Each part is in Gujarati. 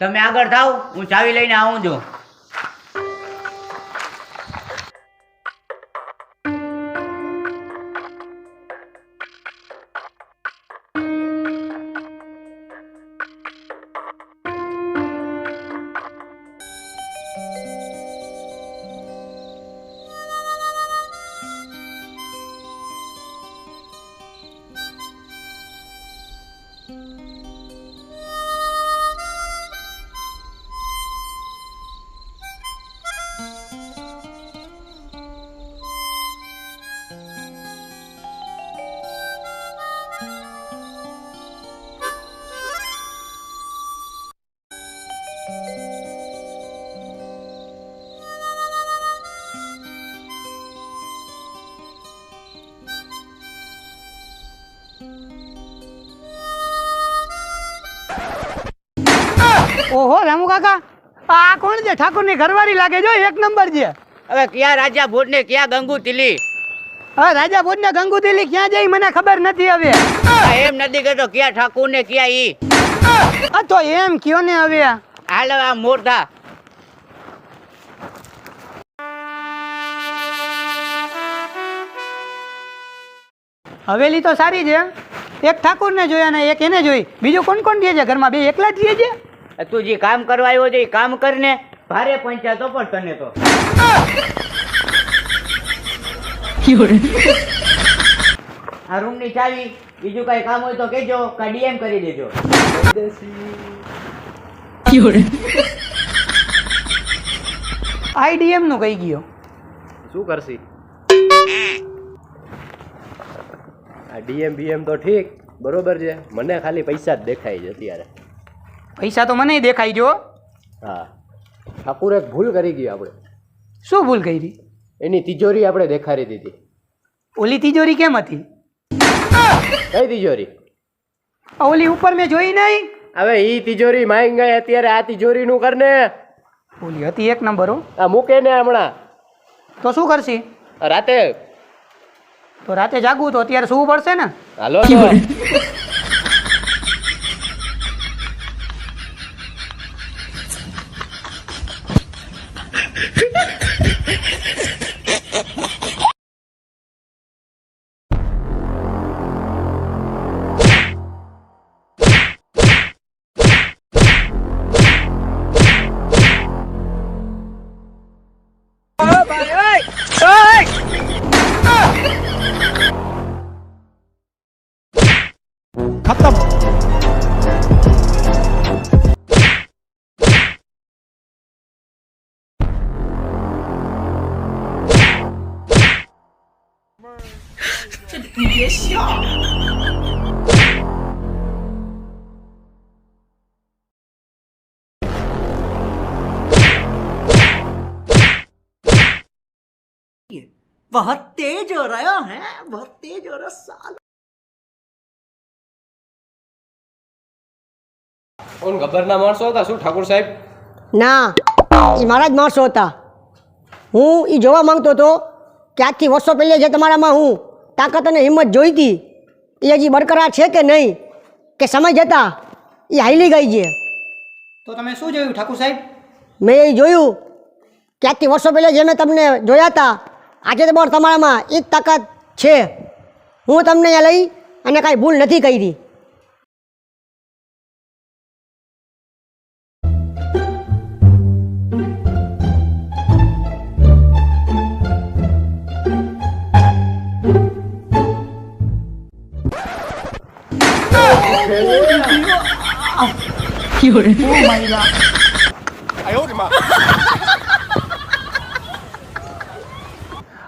તમે આગળ થાવ, હું ચાવી લઈને આવું છું. ઓહો રામુ કાકા, આ કોણ છે? ઠાકોરની ઘરવાળી લાગે જો, એક નંબર છે. હવે ક્યાં રાજા ભોજ ને ક્યાં ગંગુ તિલી? હવે રાજા ભોજ ને ગંગુ દિલ્હી ક્યાં જઈ મને ખબર નથી. હવે એમ નથી કહેતો ક્યાં ઠાકુર ને ક્યાં ઈ. આ તો એમ કયો ને. હવે હાલ હવે આ મોર થા. હવેલી તો સારી છે. એક ઠાકોર ને જોયા ને એક એને જોઈ. બીજું કોણ કોણ રહે છે ઘરમાં? બે એકલા જ રહે છે. તું જે કામ કરવા આવ્યો છે એ કામ કરને. ભારે પંચાયતો પણ તને તો. આ રૂમ ની ચાવી, બીજું કઈ કામ હોય તો કેજો, કા ડીએમ કરી દેજો. આઈડીએમ નું કઈ ગયો. શું કરશી? આ ડીએમ બીએમ તો ઠીક બરોબર છે, મને ખાલી પૈસા જ દેખાય છે અત્યારે. પૈસા તો મને દેખાય જો. હા, ઠાકુર એક ભૂલ કરી ગઈ આપણે. શું ભૂલ કરી? એની તિજોરી આપણે દેખાડી દીધી. ઓલી તિજોરી કેમ હતી? કઈ તિજોરી? ઓલી ઉપર મેં જોઈ નહીં. હવે ઈ તિજોરી માંગ ગઈ અત્યારે, આ તિજોરી નું કરને. ઓલી હતી એક નંબર હો. આ મૂકે ને હમણાં. તો શું કરશી? રાતે તો રાતે જાગવું તો અત્યારે સૂવું પડશે ને. હાલો તો. बहुत तेज हो रहा है, बहुत तेज हो रहा साला. કોણ ખબરના માણસો હતા શું ઠાકુર સાહેબ? ના, એ મારા જ માણસો હતા. હું એ જોવા માંગતો હતો કે આજથી વર્ષો પહેલે જે તમારામાં હું તાકાત અને હિંમત જોઈતી એ હજી બરકરાર છે કે નહીં, કે સમય જતાં એ હાલી ગઈ છે. તો તમે શું જોયું ઠાકુર સાહેબ? મેં એ જોયું કે આજથી વર્ષો પહેલે જે મેં તમને જોયા હતા આજે તો પણ તમારામાં એ જ તાકાત છે. હું તમને અહીંયા લઈ અને કાંઈ ભૂલ નથી કરી.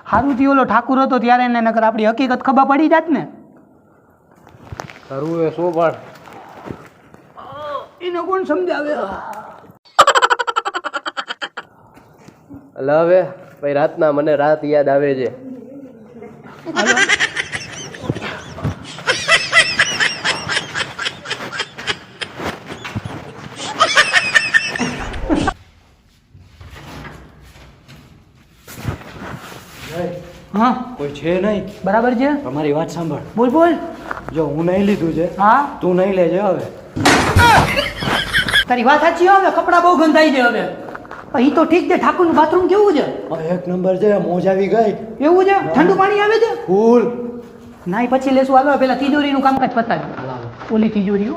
હારું થી ઓલો ઠાકુર હતો ત્યારે એને નકર આપણી હકીકત ખબર પડી જાત ને. કરવું એ શું પણ એને કોણ સમજાવે? એટલે હવે ભાઈ રાતના મને રાત યાદ આવે છે. હા કોઈ છે નહીં. બરાબર છે. તમારી વાત સાંભળ. બોલ બોલ. જો હું નહીં લીધું છે, હા તું નહીં લેજે હવે. તારી વાત સાચી હવે કપડાં બહુ ગંધાઈ છે હવે એ તો ઠીક છે ઠાકોરનું બાથરૂમ કેવું છે એક નંબર છે, મોજ આવી ગઈ. એવું છે ઠંડુ પાણી આવે છે ફૂલ. ના એ પછી લેશું હાલો પેલા તિજોરીનું કામકાજ પતાવી ઓલી તિજોરીઓ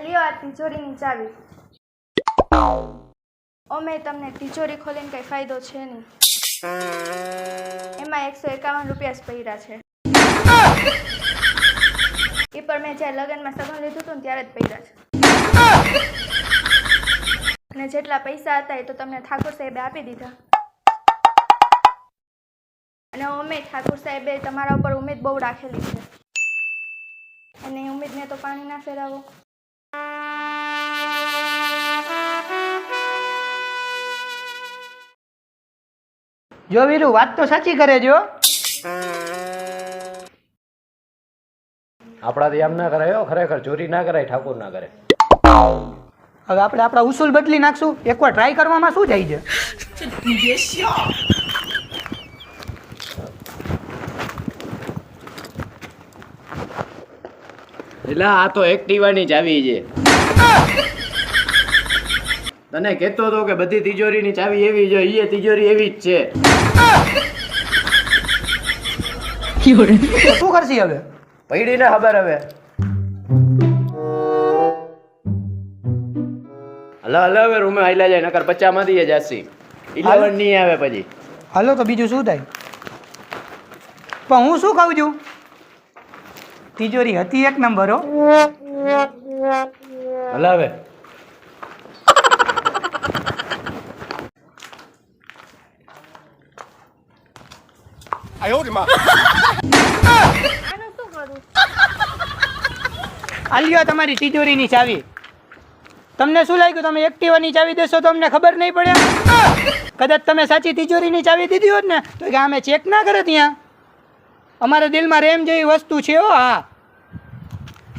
લ્યો આ તિજોરીની ચાવી. ઓમે તમને તિજોરી ખોલીને કઈ ફાયદો છે નહીં. એમાં 151 રૂપિયા જ પડ્યા છે. એ પણ મેં જ્યારે લગ્નમાં સગન લીધું હતું ને ત્યારે જ પડ્યા છે. અને જેટલા પૈસા હતા એ તો તમને ઠાકોર સાહેબે આપી દીધા. અને ઓમે ઠાકોર સાહેબે તમારા ઉપર ઉમેદ બહુ રાખેલી છે. અને એ ઉમેદને તો પાણી ના ફેરાવો. જો વીરુ વાત તો સાચી કરે જો આપણાથી આમ ના કરાય હો, ખરેખર ચોરી ના કરાય, ઠાકોર ના કરે. હવે આપણે આપણા ઉસૂલ બદલી નાખશું એકવાર ટ્રાય કરવામાં શું જાય છે એટલે આ તો એક્ટિવાની ચાવી છે. તને કહેતો હતો કે બધી તિજોરીની ચાવી એવી છે, એ તિજોરી એવી જ છે. શું કરશી હવે પૈડી ને ખબર હવે. હલો હવે રૂમે હાલ્યા જાય નકર 50 માંથી જાસી 11 નહીં આવે પછી. હાલો તો બીજું શું થાય પણ હું શું કહું છું તિજોરી હતી એક નંબર હો હલો હવે આનું શું કરું? આલ્યો તમારી તિજોરીની ચાવી તમને શું લાગ્યું તમે એક્ટિવાની ચાવી દેશો તો અમને ખબર નહીં પડે કદાચ તમે સાચી તિજોરીની ચાવી દીધી હોત ને તો કે અમે ચેક ના કરે ત્યાં અમારા દિલમાં રેમ જેવી વસ્તુ છે હો હા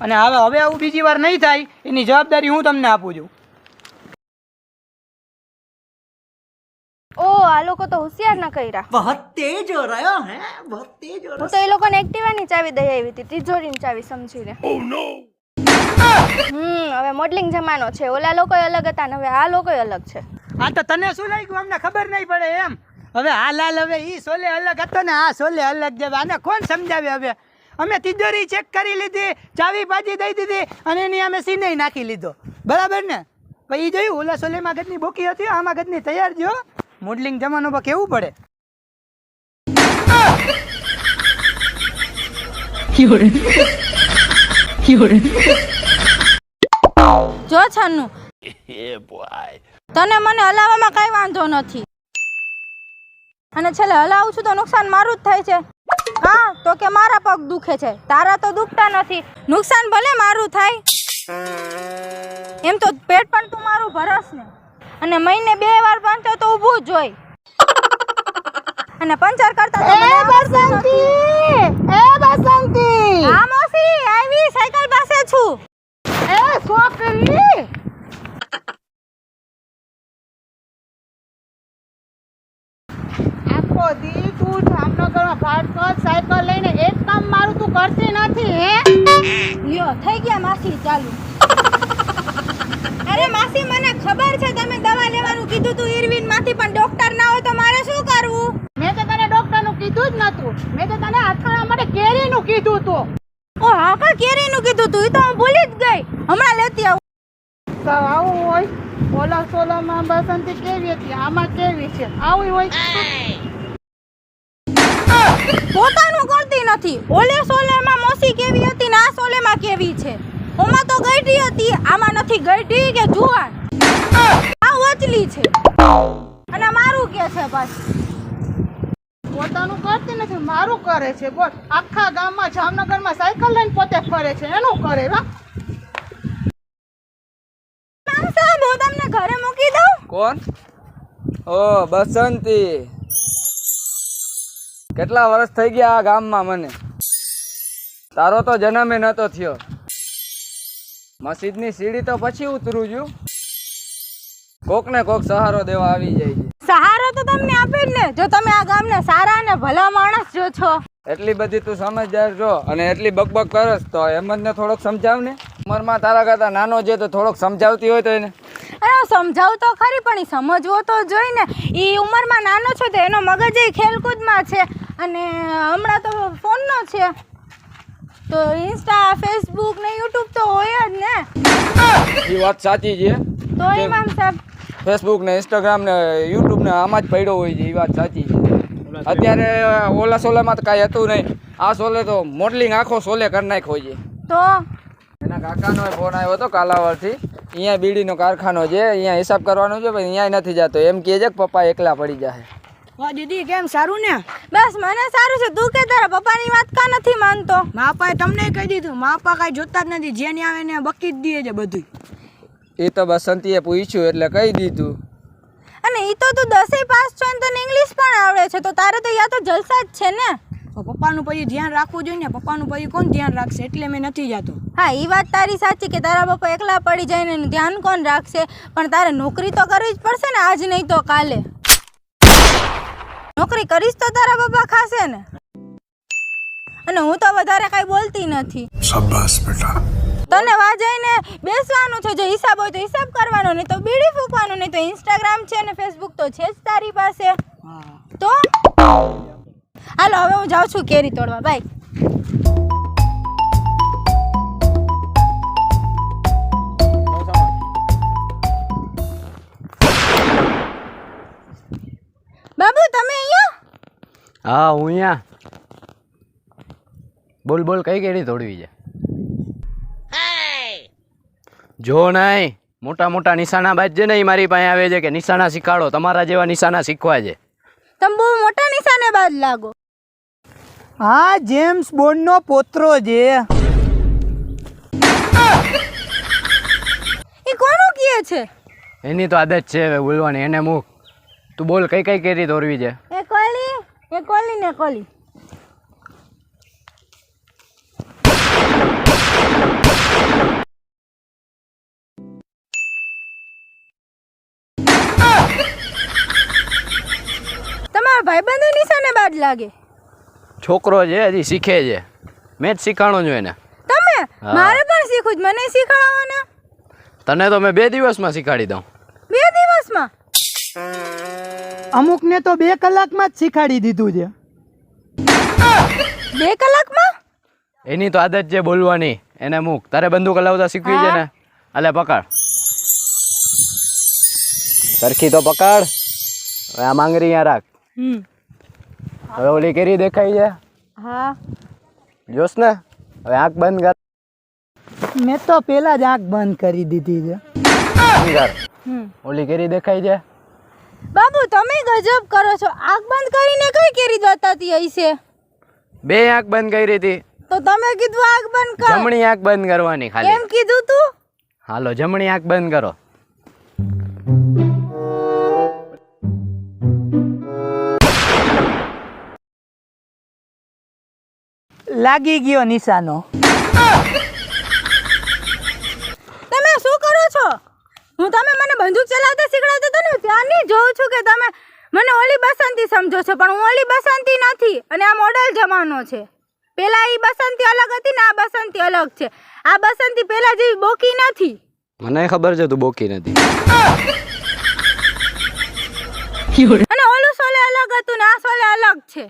અને હવે આવું બીજી વાર નહીં થાય એની જવાબદારી હું તમને આપું છું ઓ આ લોકો તો હોશિયાર ન કર્યા. बहुत तेज हो रहे हो हैं, बहुत तेज हो रहे હું તો એ લોકોને એક્ટિવાની ચાવી દઈ આવી હતી તિજોરીની ચાવી સમજીને. હવે મોડલિંગ જમાનો છે. ઓલા લોકો અલગ હતા ને હવે આ લોકો અલગ છે. આ તો તને શું લાગ્યું અમને ખબર નહીં પડે એમ હવે આ લાલ હવે ઈ સોલે અલગ હતો ને આ સોલે અલગ છે આને કોણ સમજાવે હવે અમે તિજોરી ચેક કરી લીધી ચાવી પાછી દઈ દીધી અને એની અમે સીને નાખી લીધો બરાબર ને પછી જોયું ઓલા સોલેમાં ગદની બોકી હતી આમાં ગદની તૈયાર જો મોડલિંગ જમાનો પર કેવું પડે જો છન્નુ તને મને હલાવવામાં કઈ વાંધો નથી અને છેલ્લે હલાવું છું તો નુકસાન મારું જ થાય છે હા તો કે મારા પગ દુખે છે તારા તો દુખતા નથી નુકસાન ભલે મારું થાય એમ તો પેટ પણ તું મારું ભરસ ને અને મહિને 2 વાર બાંધતો તો ઊભું જ હોય અને પંચર કરતા તો એ બસંતી હા મોસી આવી સાયકલ પાસે છું એ છોકરી આખો દી તું જામનગરમાં ભાડકત સાયકલ લઈને એક કામ મારું તું કરતી નથી હે લ્યો થઈ ગયા માસી ચાલુ અરે માસી મને ખબર છે તમે દવા લેવાનું કીધું તું ઇરવિન માંથી પણ ડોક્ટર ના હોય તો મારે શું કરવું મેં તો તને ડોક્ટરનું કીધું જ નતું મેં તો તને અથાણા માટે કેરીનું કીધું તું ઓ હા પણ કેરીનું કીધું તું ઈ તો હું ભૂલી જ ગઈ હમણાં લેતી આવું તો આવું હોય ઓલા સોલામાં બસંતી કેવી હતી આમાં કેવી છે આવું હોય પોતાનું કરતી નથી. ઓલે સોલેમાં મોસી કેવી હતી ને આ સોલેમાં કેવી છે. ઓમાં તો ગઈઢી હતી, આમાં નથી ગઈઢી કે જુવાન. આ વચલી છે અને મારું કે છે પાછું. પોતાનું કરતી નથી, મારું કરે છે. બોલ, આખા ગામમાં જામનગરમાં સાયકલ લઈને પોતે ફરે છે, એનું કરે વા. મેમ સાહેબ, હું તમને ઘરે મૂકી દઉં? કોણ? ઓ બસંતી, કેટલા વર્ષ થઈ ગયા આ ગામમાં મને. તારો તો જન્મે નતો થયો. મસ્જિદની સીડી તો પછી ઉતરું છું. કોક ને કોક સહારો દેવા આવી જાય છે. સહારો તો તમને આપે જ ને, જો તમે આ ગામને સારા અને ભલા માણસ જો છો. એટલી બધી તું સમજદાર છો અને એટલી બકબક કરસ તો હેમંતને થોડોક સમજાવ ને. ઉંમરમાં તારા કરતા નાનો છે તો થોડોક સમજાવતી હોય તો એને. અરે હું સમજાવું તો ખરી, પણ ઈ સમજવો તો જોઈ ને. એ ઉંમરમાં નાનો છો તો એનો મગજ એ ખેલકૂદમાં છે અને હમણાં તો ફોનનો છે, તો ઇન્સ્ટા ફેસબુક ને યુટ્યુબ તો હોય જ ને. એ વાત સાચી છે. તો ઇમામ સાહેબ, ફેસબુક ને ઇન્સ્ટાગ્રામ ને યુટ્યુબ ને આમાં જ પડ્યો હોય છે. એ વાત સાચી છે. અત્યારે ઓલા સોલેમાં તો કાંઈ હતું નહીં. આ સોલે તો મોડલિંગ આખો સોલે કરી નાખ્યો છે. તો એના કાકાનો ફોન આવ્યો હતો કાલાવડથી. અહીંયા બીડીનો કારખાનો છે, અહીંયા હિસાબ કરવાનો છે, પણ અહીંયા નથી જતો. એમ કહે છે કે પપ્પા એકલા પડી જાય. વાહ દીદી, કેમ સારું ને? બસ મને સારું છે. તું કે તારા પપ્પાની વાત કા નથી માનતો? મા પપ્પાએ તમને કહી દીધું, મા પપ્પા કાંઈ જોતા જ નથી, જેને આવે ને બકી જ દે છે બધું. એ તો બસંતીએ પૂછ્યું એટલે કહી દીધું. અને ઈ તો તું 10ય પાસ છો ને તને ઇંગ્લિશ પણ આવડે છે, તો તારે તો યા તો જલસા જ છે ને. પપ્પાનું પછી ધ્યાન રાખવું જોઈએ ને, પપ્પાનું પછી કોણ ધ્યાન રાખશે, એટલે મેં નથી જતો. હા, એ વાત તારી સાચી કે તારા પપ્પા એકલા પડી જાય ને એનું ધ્યાન કોણ રાખશે, પણ તારે નોકરી તો કરવી જ પડશે ને, આજ નહીં તો કાલે. નોકરી કરીશ તો તારા પપ્પા ખાશે ને. અને હું તો વધારે કાંઈ બોલતી નથી. શાબાશ બેટા. તને વાજાઈને બેસવાનું છે, જો હિસાબ હોય તો હિસાબ કરવાનો, નહીં તો બીડી ફૂંકવાનું, નહીં તો ઇન્સ્ટાગ્રામ છે ને ફેસબુક તો છે જ તારી પાસે. તો હાલો હવે હું જાઉં છું કેરી તોડવા. બાય. બાબુ તમે અહીંયા? હા, હું અહીંયા. બોલ બોલ, કઈ કેરી તોડવી છે? જો નહીં, મોટા મોટા નિશાના બાજ છે ને એ મારી પાસે આવે છે કે નિશાના શીખાડો. તમારા જેવા નિશાના શીખવા છે. તમે બહુ મોટા નિશાને બાદ લાગો. હા, જેમ્સ બોન્ડનો પોત્રો છે. એ કોનું કહે છે? એની તો આદત છે હવે બોલવાની, એને મૂક. તું બોલ, કઈ કઈ કેરી તોડવી છે? એ કોલી ને કોલી. તમારા ભાઈબંધો નિશાને બાદ લાગે. છોકરો છે, હજી શીખે છે. મેં જ શીખાણું છું એને. તમે? હા. મારે પણ શીખવું જ, મને શીખવાડો ને. તને તો મેં 2 દિવસમાં શીખાડી દઉં. 2 દિવસમાં? અમુકને તો 2 કલાકમાં જ શીખાડી દીધું છે. 2 કલાકમાં? એની તો આદત છે બોલવાની, એને મૂક. તારે બંદૂક હલાવતા શીખવી છે ને? અલે પકડ, સરખી તો પકડ. હવે આ માંગરી અહીંયા રાખ. હવે ઓલી કેરી દેખાય છે? હા. જોશ ને? હવે આંખ બંધ કર. મેં તો પેલા જ આંખ બંધ કરી દીધી છે. બંધ કર. ઓલી કેરી દેખાય છે? બાબુ તમે ગજબ કરો છો. આંખ બંધ કરીને કઈ કેરી બતાતી હશે? 2 આંખ બંધ કરી હતી. તો તમે કીધું આંખ બંધ કર. જમણી આંખ બંધ કરવાની ખાલી. કેમ કીધું તું? હાલો, જમણી આંખ બંધ કરો. લાગી ગયો નિશાનો. તમે શું કરો છો? હું તમે મને બંદૂક ચલાવતા શીખડાવતા હતા ને ત્યાંની જોઉં છું કે તમે મને ઓલી બસંતી સમજો છો, પણ હું ઓલી બસંતી નથી અને આ મોડલ જમાનો છે. પેલા ઈ બસંતી અલગ હતી ને આ બસંતી અલગ છે. આ બસંતી પેલા જેવી બોકી નથી. મને ખબર છે તું બોકી નથી. અને ઓલું સોલે અલગ હતું ને આ સોલે અલગ છે.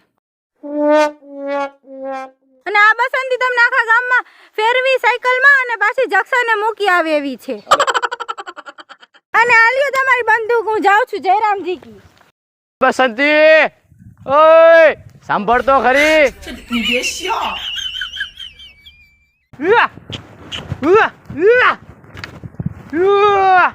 અને આ બસંતી તમને આખા ગામમાં ફેરવી સાયકલમાં અને પાછી જક્ષને મૂકી આવે એવી છે. અને આલ્યો તમારી બંદૂક, હું જાઉં છું જયરામજી કી. બસંતી, ઓય સાંભળ તો ખરી.你别笑。 ઉઆ! ઉઆ! ઉઆ! ઉઆ!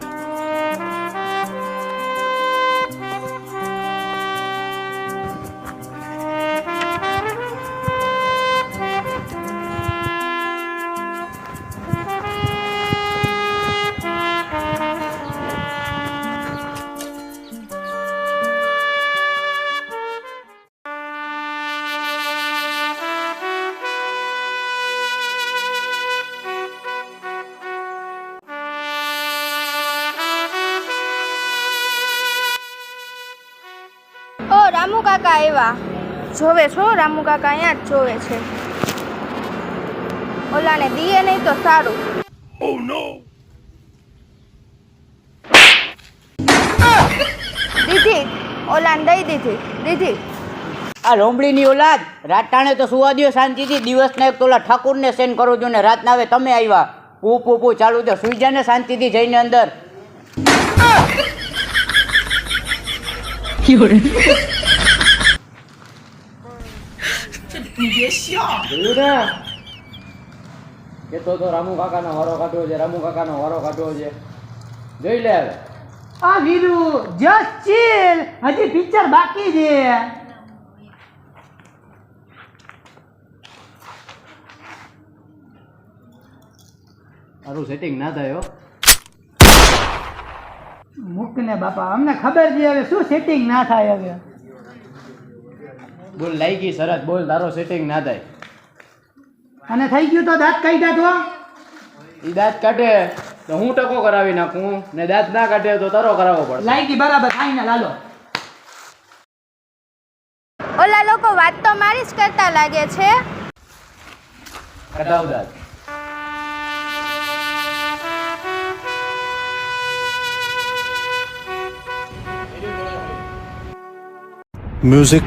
ઓ રામુ કાકા આવ્યા. જોવે છો રામુ કાકા અહીંયા જ જોવે છે. ઓલાને દીએ નહીં તો સારું. દીધી ઓલાને દઈ દીધી. આ લોમડીની ઓલાદ રાત ટાણે તો સુવા દ્યો શાંતિથી. દિવસના એક તોલા ઠાકુરને સેન કરું છું ને રાતના હવે તમે આવ્યા. પૂ ચાલુ તો સુઈ જા ને શાંતિથી જઈને અંદર.你别笑。 જોયું ને કેતો તો રામુ કાકાનો વારો કાઢવો છે, રામુ કાકાનો વારો કાઢવો છે. જોઈ લે હવે. આ વીરુ જસ્ટ ચીલ, હજી પિક્ચર બાકી છે. તારું સેટિંગ ના થાય હો. મૂક ને બાપા, અમને ખબર છે હવે શું સેટિંગ ના થાય હવે. બોલ લાગી શરત, બોલ તારો સેટિંગ ના થાય. અને થઈ ગયું તો દાંત કાઢ્યા તો ઈ દાંત કાઢે તો હું ટકો કરાવી નાખું ને દાંત ના કાઢે તો તારો કરાવવો પડે. લાગી બરાબર થાય ને લાલો. ઓલા લોકો વાત તો મારી જ કરતા લાગે છે. કઢાવ દાંત. Music.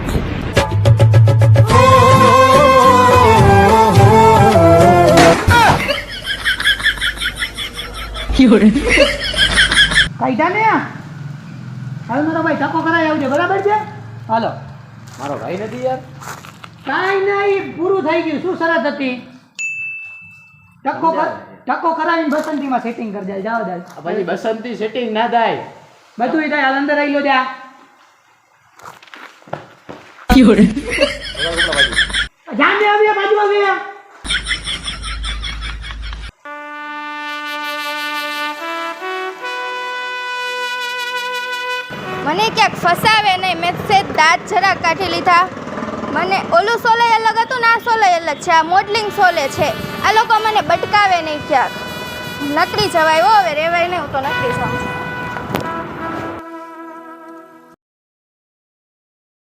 કાઢ્યા ને હવે મારો ભાઈ ધક્કો કરાય આવજે, બરાબર છે? હાલો. મારો ભાઈ નથી યાર. કાંઈ નહીં, પૂરું થઈ ગયું. શું શરત હતી? ટક્કો કરાવીને બસંતીમાં સેટિંગ કરી જાય. જાઓ જાય પછી બસંતી સેટિંગ ના થાય. બધું થાય. હાલ અંદર આવી લો જા. જાને આવ્યા બાજુ આવ્યા. મને ક્યાંક ફસાવે નહીં. મેં સેજ દાંત જરાક કાઢી લીધા. મને ઓલું સોલે અલગ હતું ને આ સોલે અલગ છે. આ મોડલિંગ સોલે છે. આ લોકો મને બટકાવે નહીં ક્યાંક. નકળી જવાય હો, હવે રેવાય નહીં. હું તો નકળી જાઉં છું.